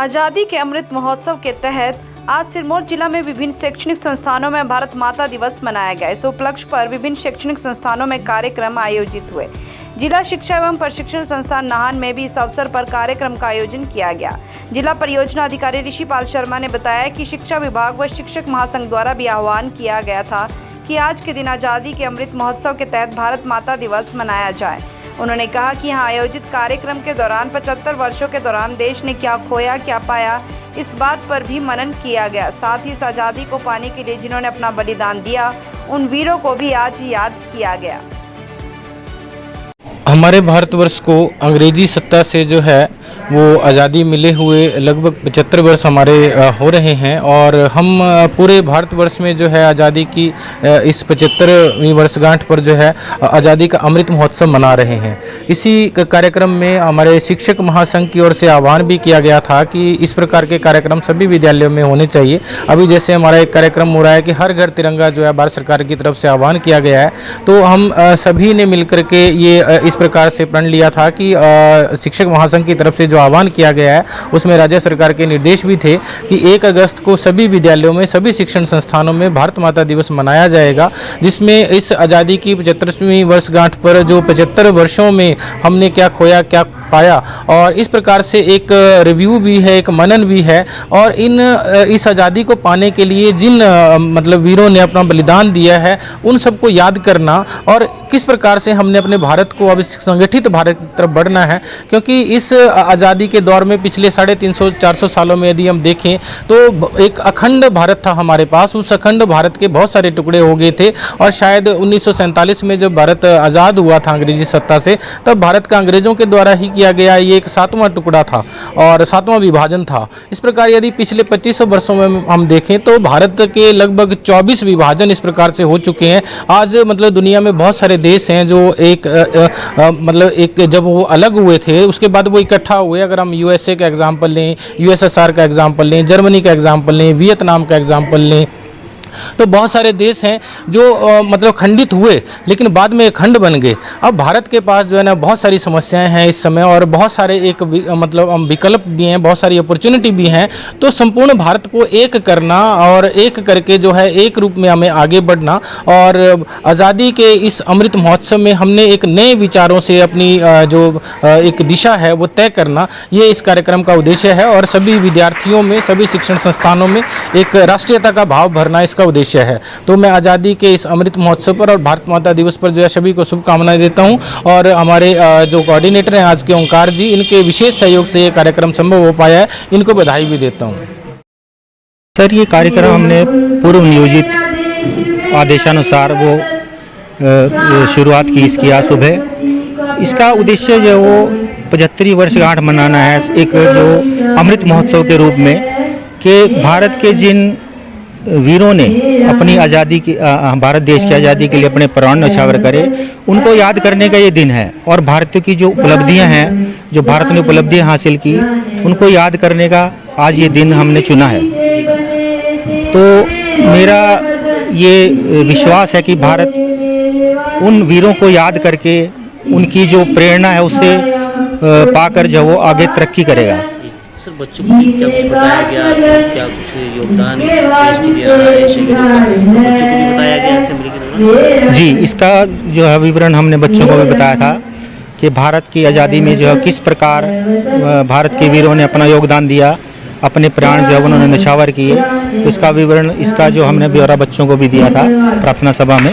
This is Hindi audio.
आज़ादी के अमृत महोत्सव के तहत आज सिरमौर जिला में विभिन्न शैक्षणिक संस्थानों में भारत माता दिवस मनाया गया। इस उपलक्ष्य पर विभिन्न शैक्षणिक संस्थानों में कार्यक्रम आयोजित हुए। जिला शिक्षा एवं प्रशिक्षण संस्थान नाहन में भी इस अवसर पर कार्यक्रम का आयोजन किया गया। जिला परियोजना अधिकारी ऋषिपाल शर्मा ने बताया कि शिक्षा विभाग व शिक्षक महासंघ द्वारा भी आह्वान किया गया था कि आज के दिन आज़ादी के अमृत महोत्सव के तहत भारत माता दिवस मनाया जाए। उन्होंने कहा कि यहाँ आयोजित कार्यक्रम के दौरान 75 वर्षों के दौरान देश ने क्या खोया क्या पाया, इस बात पर भी मनन किया गया। साथ ही इस आज़ादी को पाने के लिए जिन्होंने अपना बलिदान दिया, उन वीरों को भी आज याद किया गया। हमारे भारतवर्ष को अंग्रेजी सत्ता से जो है वो आज़ादी मिले हुए लगभग 75 वर्ष हमारे हो रहे हैं और हम पूरे भारतवर्ष में जो है आज़ादी की इस 75वीं वर्षगांठ पर जो है आज़ादी का अमृत महोत्सव मना रहे हैं। इसी कार्यक्रम में हमारे शिक्षक महासंघ की ओर से आह्वान भी किया गया था कि इस प्रकार के कार्यक्रम सभी विद्यालयों में होने चाहिए। अभी जैसे हमारा एक कार्यक्रम हो रहा है कि हर घर तिरंगा जो है भारत सरकार की तरफ से आह्वान किया गया है, तो हम सभी ने मिलकर के ये इस प्रकार से प्रण लिया था कि शिक्षक महासंघ की तरफ से जो आह्वान किया गया है उसमें राज्य सरकार के निर्देश भी थे कि 1 अगस्त को सभी विद्यालयों में सभी शिक्षण संस्थानों में भारत माता दिवस मनाया जाएगा, जिसमें इस आज़ादी की 75वीं वर्षगांठ पर जो 75 वर्षों में हमने क्या खोया क्या पाया और इस प्रकार से एक रिव्यू भी है, एक मनन भी है और इस आज़ादी को पाने के लिए जिन मतलब वीरों ने अपना बलिदान दिया है उन सबको याद करना और किस प्रकार से हमने अपने भारत को अब संगठित भारत की तरफ बढ़ना है। क्योंकि इस आज़ादी के दौर में पिछले 350-400 सालों में यदि हम देखें तो एक अखंड भारत था हमारे पास। उस अखंड भारत के बहुत सारे टुकड़े हो गए थे और शायद 1947 में जब भारत आज़ाद हुआ था अंग्रेजी सत्ता से, तब भारत का अंग्रेज़ों के द्वारा ही किया गया ये एक 7वां टुकड़ा था और 7वां विभाजन था। इस प्रकार यदि पिछले 25 वर्षों में हम देखें तो भारत के लगभग 24 विभाजन इस प्रकार से हो चुके हैं। आज मतलब दुनिया में बहुत सारे देश हैं जो एक जब वो अलग हुए थे उसके बाद वो इकट्ठा हुए। अगर हम यूएसए का एग्जाम्पल लें, यूएसएसआर का एग्जाम्पल लें, जर्मनी का एग्जाम्पल लें, वियतनाम का एग्जाम्पल लें, तो बहुत सारे देश हैं जो मतलब खंडित हुए लेकिन बाद में अखंड बन गए। अब भारत के पास जो है ना बहुत सारी समस्याएं हैं इस समय और बहुत सारे मतलब विकल्प भी हैं, बहुत सारी अपॉर्चुनिटी भी हैं। तो संपूर्ण भारत को एक करना और एक करके जो है एक रूप में हमें आगे बढ़ना और आज़ादी के इस अमृत महोत्सव में हमने एक नए विचारों से अपनी जो एक दिशा है वो तय करना, ये इस कार्यक्रम का उद्देश्य है और सभी विद्यार्थियों में, सभी शिक्षण संस्थानों में एक राष्ट्रीयता का भाव भरना इसका उद्देश्य है। तो मैं आज़ादी के इस अमृत महोत्सव पर और भारत माता दिवस पर जो है सभी को शुभकामनाएं देता हूं और हमारे जो कोऑर्डिनेटर हैं आज के ओंकार जी, इनके विशेष सहयोग से ये कार्यक्रम संभव हो पाया है, इनको बधाई भी देता हूं। सर, ये कार्यक्रम हमने पूर्व नियोजित आदेशानुसार वो शुरुआत की इसकी आज सुबह। इसका उद्देश्य जो वो 75वीं वर्षगांठ मनाना है एक जो अमृत महोत्सव के रूप में कि भारत के जिन वीरों ने अपनी आज़ादी की भारत देश की आज़ादी के लिए अपने प्राण न्यौछावर करे, उनको याद करने का ये दिन है और भारत की जो उपलब्धियां हैं, जो भारत ने उपलब्धियां हासिल की, उनको याद करने का आज ये दिन हमने चुना है। तो मेरा ये विश्वास है कि भारत उन वीरों को याद करके उनकी जो प्रेरणा है उससे पाकर जो वो आगे तरक्की करेगा। सर, बच्चों को क्या कुछ बताया गया, क्या कुछ योगदान देश के लिए रहा है, बच्चों को भी बताया गया असेंबली के दौरान? जी, इसका जो है विवरण हमने बच्चों को भी बताया था कि भारत की आज़ादी में जो है किस प्रकार भारत के वीरों ने अपना योगदान दिया, अपने प्राण जो है उन्होंने न्यौछावर किए। तो इसका विवरण, इसका जो हमने ब्यौरा बच्चों को भी दिया था प्रार्थना सभा में।